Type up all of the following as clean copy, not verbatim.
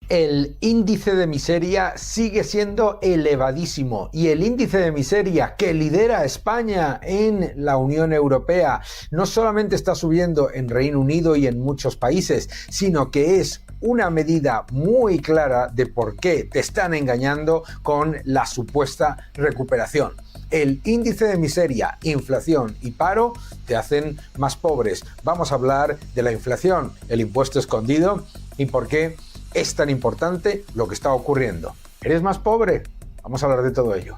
El índice de miseria sigue siendo elevadísimo y el índice de miseria que lidera España en la Unión Europea no solamente está subiendo en Reino Unido y en muchos países, sino que es una medida muy clara de por qué te están engañando con la supuesta recuperación. El índice de miseria, inflación y paro te hacen más pobres. Vamos a hablar de la inflación, el impuesto escondido y por qué es tan importante lo que está ocurriendo. ¿Eres más pobre? Vamos a hablar de todo ello.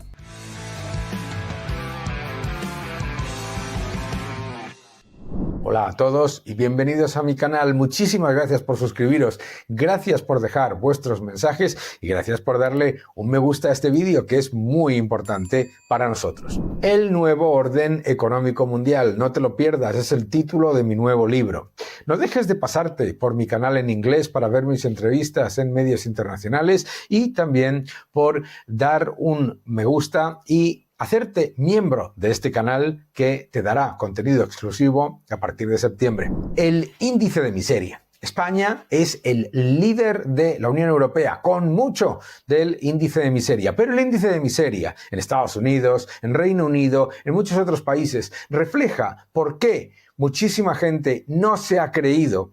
Hola a todos y bienvenidos a mi canal. Muchísimas gracias por suscribiros, gracias por dejar vuestros mensajes y gracias por darle un me gusta a este vídeo que es muy importante para nosotros. El nuevo orden económico mundial, no te lo pierdas, es el título de mi nuevo libro. No dejes de pasarte por mi canal en inglés para ver mis entrevistas en medios internacionales y también por dar un me gusta y hacerte miembro de este canal que te dará contenido exclusivo a partir de septiembre. El índice de miseria. España es el líder de la Unión Europea, con mucho del índice de miseria. Pero el índice de miseria en Estados Unidos, en Reino Unido, en muchos otros países, refleja por qué muchísima gente no se ha creído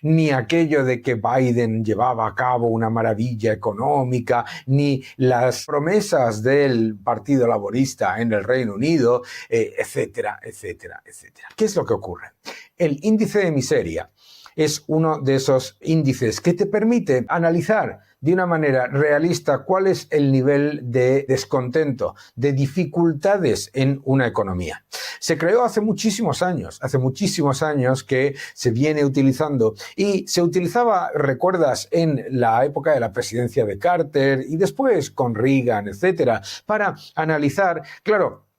ni aquello de que Biden llevaba a cabo una maravilla económica, ni las promesas del Partido Laborista en el Reino Unido, etcétera, etcétera, etcétera. ¿Qué es lo que ocurre? El índice de miseria es uno de esos índices que te permite analizar de una manera realista cuál es el nivel de descontento, de dificultades en una economía. Se creó hace muchísimos años que se viene utilizando y se utilizaba, recuerdas, en la época de la presidencia de Carter y después con Reagan, etcétera, para analizar, claro,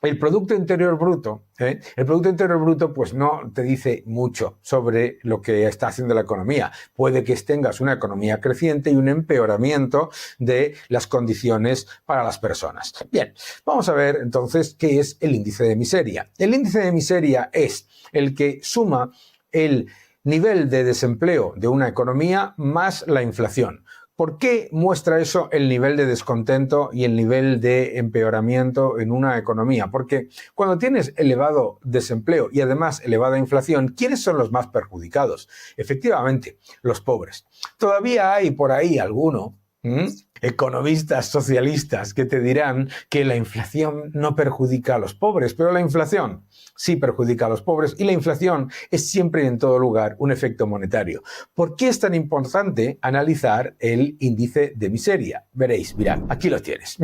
el Producto Interior Bruto, el Producto Interior Bruto pues no te dice mucho sobre lo que está haciendo la economía. Puede que tengas una economía creciente y un empeoramiento de las condiciones para las personas. Bien, vamos a ver entonces qué es el índice de miseria. El índice de miseria es el que suma el nivel de desempleo de una economía más la inflación. ¿Por qué muestra eso el nivel de descontento y el nivel de empeoramiento en una economía? Porque cuando tienes elevado desempleo y además elevada inflación, ¿quiénes son los más perjudicados? Efectivamente, los pobres. Todavía hay por ahí alguno, economistas socialistas que te dirán que la inflación no perjudica a los pobres, pero la inflación sí perjudica a los pobres y la inflación es siempre y en todo lugar un efecto monetario. ¿Por qué es tan importante analizar el índice de miseria? Veréis, mirad, aquí lo tienes.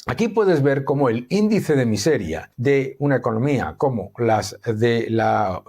Aquí puedes ver cómo el índice de miseria de una economía como las de las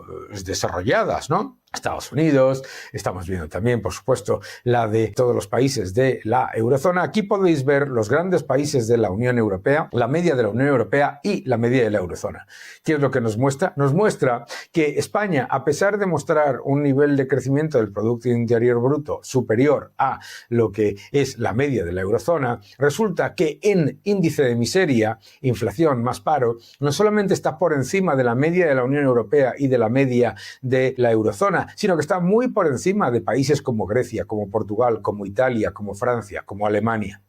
desarrolladas, ¿no? Estados Unidos, estamos viendo también, por supuesto, la de todos los países de la eurozona. Aquí podéis ver los grandes países de la Unión Europea, la media de la Unión Europea y la media de la eurozona. ¿Qué es lo que nos muestra? Nos muestra que España, a pesar de mostrar un nivel de crecimiento del Producto Interior Bruto superior a lo que es la media de la eurozona, resulta que en índice de miseria, inflación más paro, no solamente está por encima de la media de la Unión Europea y de la media de la eurozona, sino que está muy por encima de países como Grecia, como Portugal, como Italia, como Francia, como Alemania.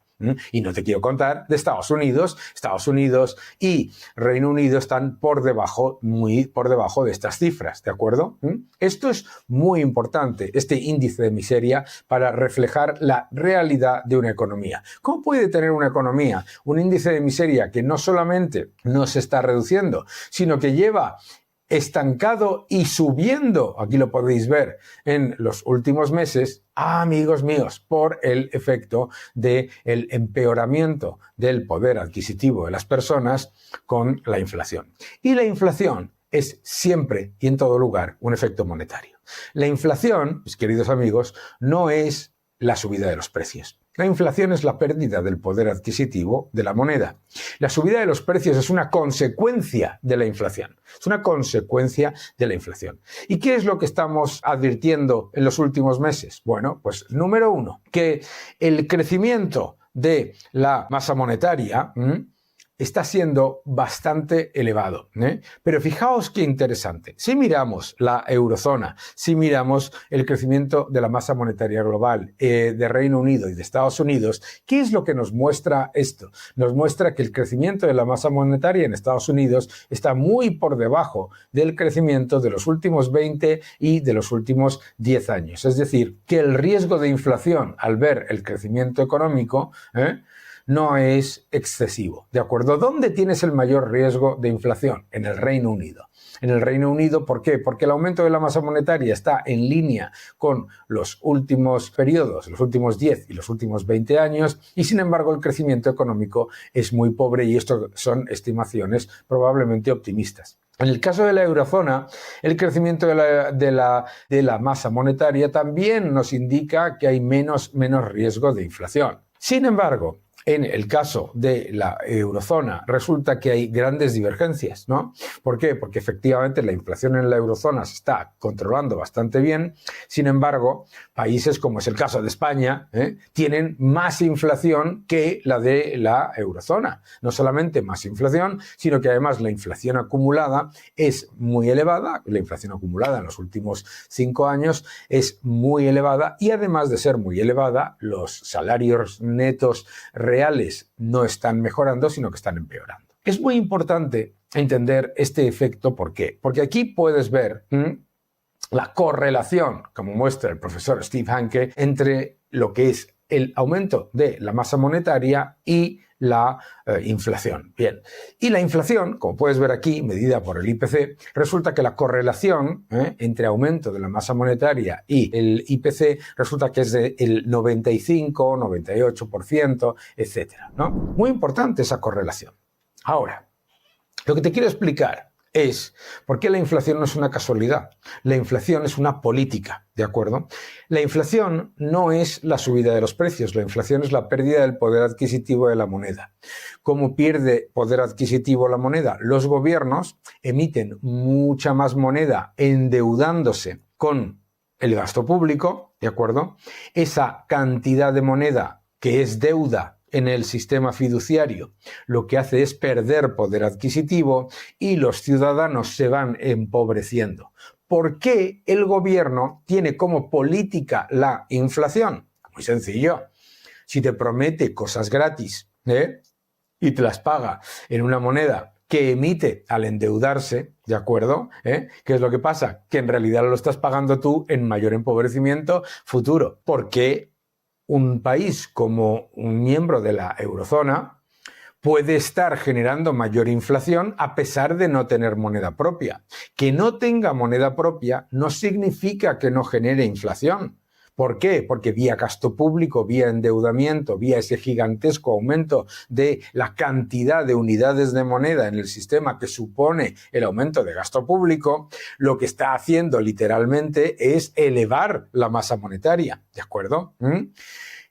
Y no te quiero contar de Estados Unidos. Estados Unidos y Reino Unido están por debajo, muy por debajo de estas cifras, ¿de acuerdo? Esto es muy importante, este índice de miseria, para reflejar la realidad de una economía. ¿Cómo puede tener una economía un índice de miseria que no solamente no se está reduciendo, sino que lleva estancado y subiendo, aquí lo podéis ver, en los últimos meses, amigos míos, por el efecto del empeoramiento del poder adquisitivo de las personas con la inflación? Y la inflación es siempre y en todo lugar un efecto monetario. La inflación, mis queridos amigos, no es la subida de los precios. La inflación es la pérdida del poder adquisitivo de la moneda. La subida de los precios es una consecuencia de la inflación. Es una consecuencia de la inflación. ¿Y qué es lo que estamos advirtiendo en los últimos meses? Bueno, pues número uno, que el crecimiento de la masa monetaria está siendo bastante elevado, ¿eh? Pero fijaos qué interesante. Si miramos la eurozona, si miramos el crecimiento de la masa monetaria global de Reino Unido y de Estados Unidos, ¿qué es lo que nos muestra esto? Nos muestra que el crecimiento de la masa monetaria en Estados Unidos está muy por debajo del crecimiento de los últimos 20 y de los últimos 10 años. Es decir, que el riesgo de inflación al ver el crecimiento económico, no es excesivo, ¿de acuerdo? ¿Dónde tienes el mayor riesgo de inflación? En el Reino Unido. En el Reino Unido, ¿por qué? Porque el aumento de la masa monetaria está en línea con los últimos periodos, los últimos 10 y los últimos 20 años, y sin embargo el crecimiento económico es muy pobre y esto son estimaciones probablemente optimistas. En el caso de la eurozona, el crecimiento de la masa monetaria también nos indica que hay menos riesgo de inflación. Sin embargo, en el caso de la eurozona resulta que hay grandes divergencias, ¿no? ¿Por qué? Porque efectivamente la inflación en la eurozona se está controlando bastante bien. Sin embargo, países como es el caso de España, tienen más inflación que la de la eurozona. No solamente más inflación, sino que además la inflación acumulada es muy elevada. La inflación acumulada en los últimos 5 años es muy elevada y además de ser muy elevada, los salarios netos reales no están mejorando, sino que están empeorando. Es muy importante entender este efecto. ¿Por qué? Porque aquí puedes ver la correlación, como muestra el profesor Steve Hanke, entre lo que es el aumento de la masa monetaria y la inflación. Bien, y la inflación, como puedes ver aquí, medida por el IPC, resulta que la correlación entre aumento de la masa monetaria y el IPC resulta que es del 95, 98%, etcétera, ¿no? Muy importante esa correlación. Ahora, lo que te quiero explicar es por qué la inflación no es una casualidad. La inflación es una política, ¿de acuerdo? La inflación no es la subida de los precios, la inflación es la pérdida del poder adquisitivo de la moneda. ¿Cómo pierde poder adquisitivo la moneda? Los gobiernos emiten mucha más moneda endeudándose con el gasto público, ¿de acuerdo? Esa cantidad de moneda que es deuda en el sistema fiduciario, lo que hace es perder poder adquisitivo y los ciudadanos se van empobreciendo. ¿Por qué el gobierno tiene como política la inflación? Muy sencillo. Si te promete cosas gratis y te las paga en una moneda que emite al endeudarse, ¿de acuerdo? ¿Qué es lo que pasa? Que en realidad lo estás pagando tú en mayor empobrecimiento futuro. ¿Por qué un país como un miembro de la eurozona puede estar generando mayor inflación a pesar de no tener moneda propia? Que no tenga moneda propia no significa que no genere inflación. ¿Por qué? Porque vía gasto público, vía endeudamiento, vía ese gigantesco aumento de la cantidad de unidades de moneda en el sistema que supone el aumento de gasto público, lo que está haciendo literalmente es elevar la masa monetaria, ¿de acuerdo?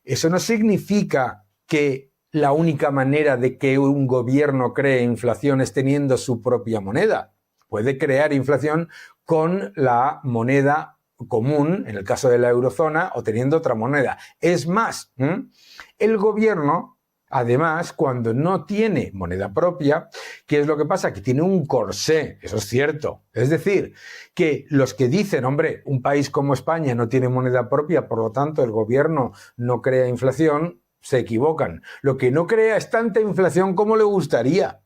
Eso no significa que la única manera de que un gobierno cree inflación es teniendo su propia moneda. Puede crear inflación con la moneda común, en el caso de la eurozona, o teniendo otra moneda. Es más, el gobierno, además, cuando no tiene moneda propia, ¿qué es lo que pasa? Que tiene un corsé, eso es cierto. Es decir, que los que dicen, hombre, un país como España no tiene moneda propia, por lo tanto el gobierno no crea inflación, se equivocan. Lo que no crea es tanta inflación como le gustaría.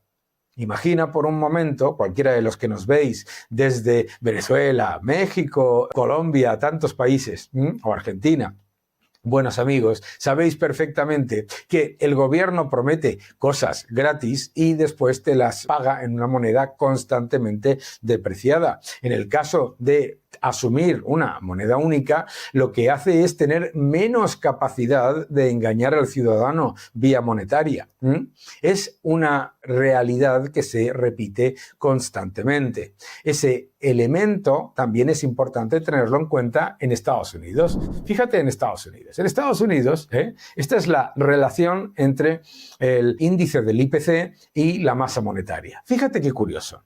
Imagina por un momento, cualquiera de los que nos veis desde Venezuela, México, Colombia, tantos países, o Argentina, buenos amigos, sabéis perfectamente que el gobierno promete cosas gratis y después te las paga en una moneda constantemente depreciada. En el caso de asumir una moneda única, lo que hace es tener menos capacidad de engañar al ciudadano vía monetaria. Es una realidad que se repite constantemente. Ese elemento también es importante tenerlo en cuenta en Estados Unidos. Fíjate en Estados Unidos. En Estados Unidos, esta es la relación entre el índice del IPC y la masa monetaria. Fíjate qué curioso.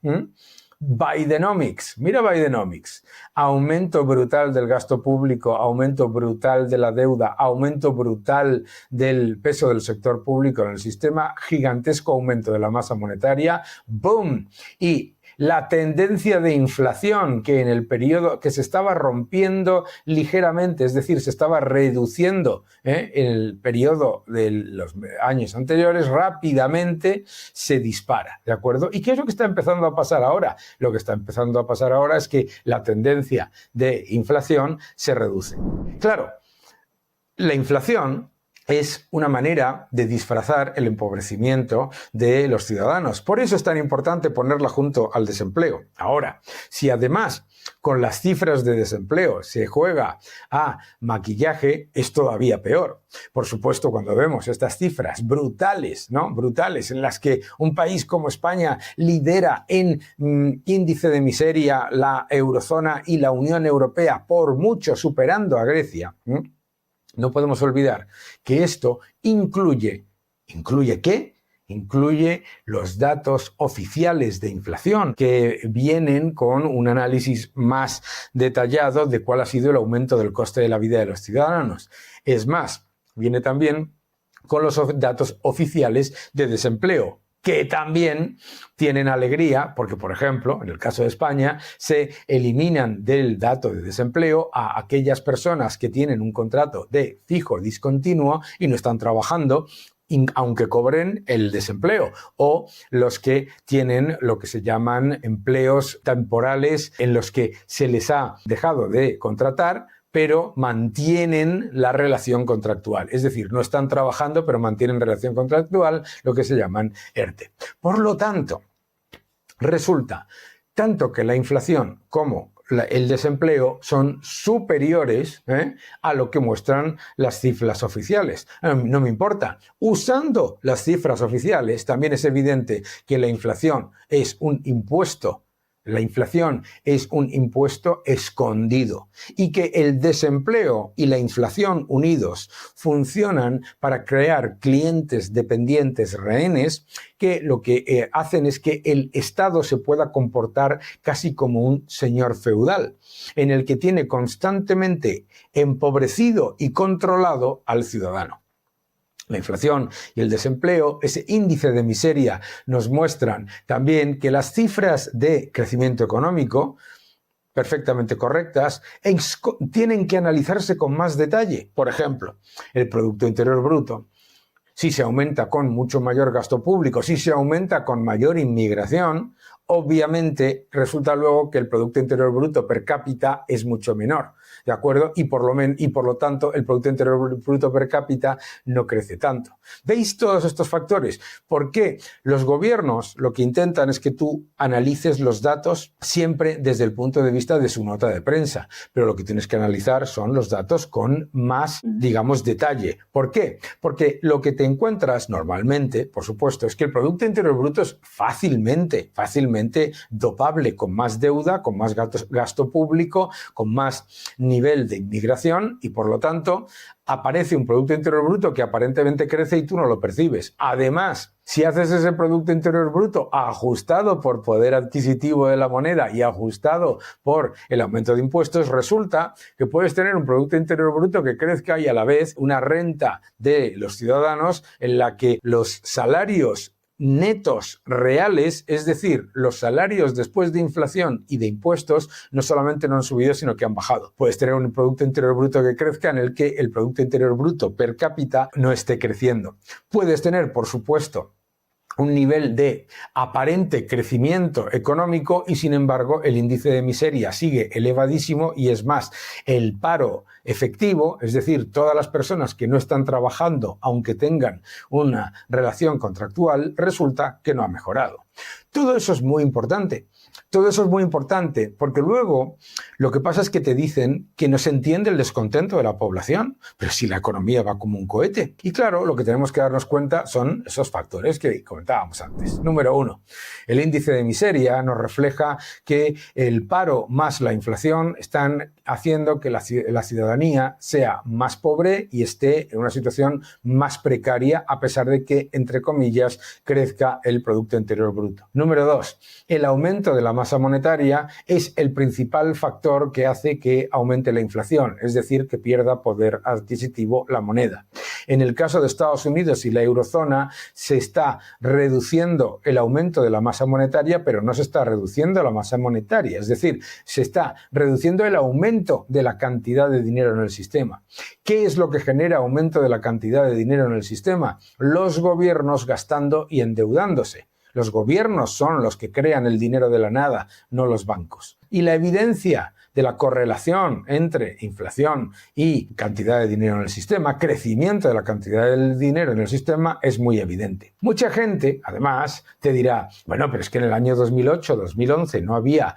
Bidenomics. Mira Bidenomics. Aumento brutal del gasto público, aumento brutal de la deuda, aumento brutal del peso del sector público en el sistema, gigantesco aumento de la masa monetaria. ¡Boom! Y la tendencia de inflación que en el periodo que se estaba rompiendo ligeramente, es decir, se estaba reduciendo en el periodo de los años anteriores, rápidamente se dispara, ¿de acuerdo? ¿Y qué es lo que está empezando a pasar ahora? Lo que está empezando a pasar ahora es que la tendencia de inflación se reduce. Claro, la inflación es una manera de disfrazar el empobrecimiento de los ciudadanos. Por eso es tan importante ponerla junto al desempleo. Ahora, si además con las cifras de desempleo se juega a maquillaje, es todavía peor. Por supuesto, cuando vemos estas cifras brutales, ¿no? Brutales, en las que un país como España lidera en índice de miseria la eurozona y la Unión Europea, por mucho superando a Grecia, no podemos olvidar que esto ¿incluye qué? Incluye los datos oficiales de inflación que vienen con un análisis más detallado de cuál ha sido el aumento del coste de la vida de los ciudadanos. Es más, viene también con los datos oficiales de desempleo, que también tienen alegría porque, por ejemplo, en el caso de España, se eliminan del dato de desempleo a aquellas personas que tienen un contrato de fijo discontinuo y no están trabajando, aunque cobren el desempleo, o los que tienen lo que se llaman empleos temporales en los que se les ha dejado de contratar, pero mantienen la relación contractual. Es decir, no están trabajando, pero mantienen relación contractual, lo que se llaman ERTE. Por lo tanto, resulta tanto que la inflación como el desempleo son superiores a lo que muestran las cifras oficiales. No me importa. Usando las cifras oficiales, también es evidente que la inflación es un impuesto. La inflación es un impuesto escondido y que el desempleo y la inflación unidos funcionan para crear clientes dependientes rehenes que lo que hacen es que el Estado se pueda comportar casi como un señor feudal, en el que tiene constantemente empobrecido y controlado al ciudadano. La inflación y el desempleo, ese índice de miseria, nos muestran también que las cifras de crecimiento económico, perfectamente correctas, tienen que analizarse con más detalle. Por ejemplo, el Producto Interior Bruto. Si se aumenta con mucho mayor gasto público, si se aumenta con mayor inmigración, obviamente resulta luego que el Producto Interior Bruto per cápita es mucho menor, ¿de acuerdo? Y por lo tanto el Producto Interior Bruto per cápita no crece tanto. ¿Veis todos estos factores? ¿Por qué? Los gobiernos lo que intentan es que tú analices los datos siempre desde el punto de vista de su nota de prensa, pero lo que tienes que analizar son los datos con más, digamos, detalle. ¿Por qué? Porque lo que te encuentras normalmente, por supuesto, es que el Producto Interior Bruto es fácilmente dopable con más deuda, con más gasto público, con más nivel de inmigración y por lo tanto aparece un Producto Interior Bruto que aparentemente crece y tú no lo percibes. Además, si haces ese Producto Interior Bruto ajustado por poder adquisitivo de la moneda y ajustado por el aumento de impuestos, resulta que puedes tener un Producto Interior Bruto que crezca y a la vez una renta de los ciudadanos en la que los salarios netos reales, es decir, los salarios después de inflación y de impuestos, no solamente no han subido, sino que han bajado. Puedes tener un Producto Interior Bruto que crezca en el que el Producto Interior Bruto per cápita no esté creciendo. Puedes tener, por supuesto, un nivel de aparente crecimiento económico y sin embargo el índice de miseria sigue elevadísimo y es más, el paro efectivo, es decir, todas las personas que no están trabajando aunque tengan una relación contractual, resulta que no ha mejorado. Todo eso es muy importante. Todo eso es muy importante porque luego lo que pasa es que te dicen que no se entiende el descontento de la población, pero si la economía va como un cohete. Y claro, lo que tenemos que darnos cuenta son esos factores que comentábamos antes. Número 1, el índice de miseria nos refleja que el paro más la inflación están haciendo que la ciudadanía sea más pobre y esté en una situación más precaria a pesar de que, entre comillas, crezca el Producto Interior Bruto Bruto. Número 2. El aumento de la masa monetaria es el principal factor que hace que aumente la inflación, es decir, que pierda poder adquisitivo la moneda. En el caso de Estados Unidos y la eurozona se está reduciendo el aumento de la masa monetaria, pero no se está reduciendo la masa monetaria, es decir, se está reduciendo el aumento de la cantidad de dinero en el sistema. ¿Qué es lo que genera aumento de la cantidad de dinero en el sistema? Los gobiernos gastando y endeudándose. Los gobiernos son los que crean el dinero de la nada, no los bancos. Y la evidencia de la correlación entre inflación y cantidad de dinero en el sistema, crecimiento de la cantidad de dinero en el sistema, es muy evidente. Mucha gente, además, te dirá, bueno, pero es que en el año 2008-2011 no había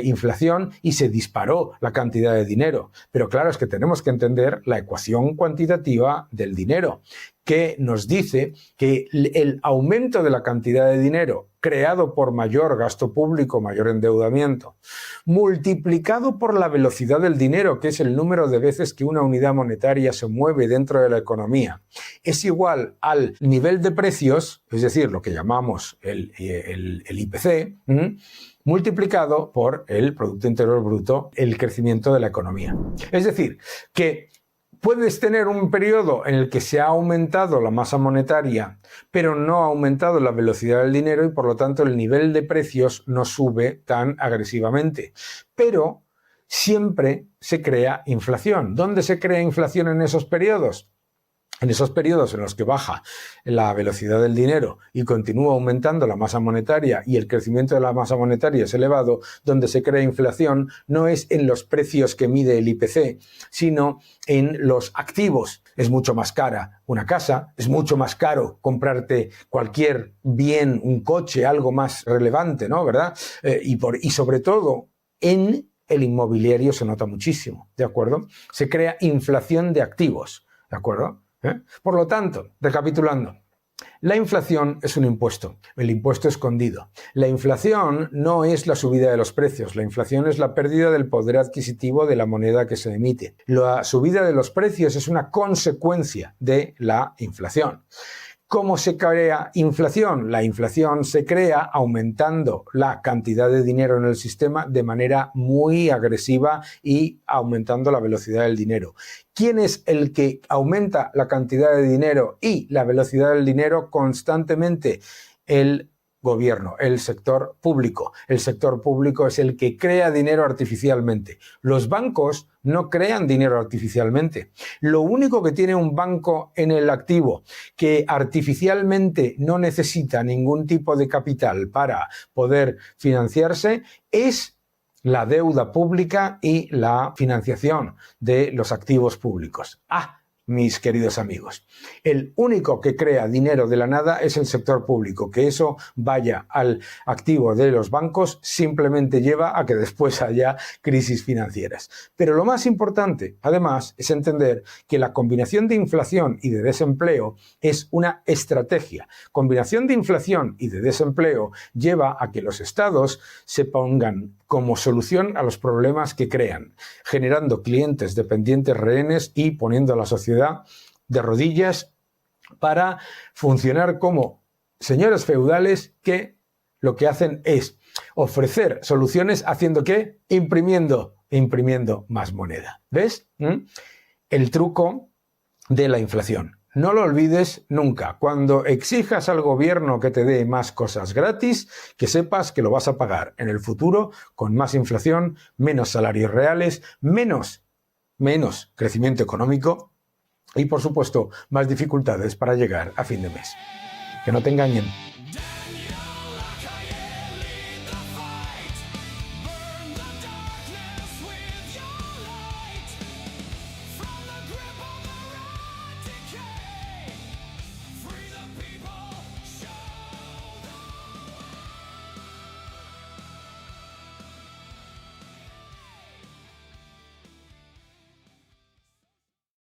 inflación y se disparó la cantidad de dinero. Pero claro, es que tenemos que entender la ecuación cuantitativa del dinero, que nos dice que el aumento de la cantidad de dinero creado por mayor gasto público, mayor endeudamiento, multiplicado por la velocidad del dinero, que es el número de veces que una unidad monetaria se mueve dentro de la economía, es igual al nivel de precios, es decir, lo que llamamos el IPC, multiplicado por el Producto Interior Bruto, el crecimiento de la economía. Es decir, que puedes tener un periodo en el que se ha aumentado la masa monetaria, pero no ha aumentado la velocidad del dinero y por lo tanto el nivel de precios no sube tan agresivamente. Pero siempre se crea inflación. ¿Dónde se crea inflación en esos periodos? En esos periodos en los que baja la velocidad del dinero y continúa aumentando la masa monetaria y el crecimiento de la masa monetaria es elevado, donde se crea inflación no es en los precios que mide el IPC, sino en los activos. Es mucho más cara una casa, es mucho más caro comprarte cualquier bien, un coche, algo más relevante, ¿no? ¿Verdad? Y sobre todo en el inmobiliario se nota muchísimo, ¿de acuerdo? Se crea inflación de activos, ¿de acuerdo? Por lo tanto, recapitulando, la inflación es un impuesto, el impuesto escondido. La inflación no es la subida de los precios, la inflación es la pérdida del poder adquisitivo de la moneda que se emite. La subida de los precios es una consecuencia de la inflación. ¿Cómo se crea inflación? La inflación se crea aumentando la cantidad de dinero en el sistema de manera muy agresiva y aumentando la velocidad del dinero. ¿Quién es el que aumenta la cantidad de dinero y la velocidad del dinero constantemente? El gobierno, el sector público. El sector público es el que crea dinero artificialmente. Los bancos no crean dinero artificialmente. Lo único que tiene un banco en el activo que artificialmente no necesita ningún tipo de capital para poder financiarse es la deuda pública y la financiación de los activos públicos. Mis queridos amigos, el único que crea dinero de la nada es el sector público. Que eso vaya al activo de los bancos simplemente lleva a que después haya crisis financieras. Pero lo más importante, además, es entender que la combinación de inflación y de desempleo es una estrategia. Combinación de inflación y de desempleo lleva a que los estados se pongan como solución a los problemas que crean, generando clientes dependientes rehenes y poniendo a la sociedad de rodillas para funcionar como señores feudales que lo que hacen es ofrecer soluciones haciendo ¿qué? Imprimiendo más moneda. ¿Ves? El truco de la inflación. No lo olvides nunca. Cuando exijas al gobierno que te dé más cosas gratis, que sepas que lo vas a pagar en el futuro con más inflación, menos salarios reales, menos crecimiento económico y, por supuesto, más dificultades para llegar a fin de mes. Que no te engañen.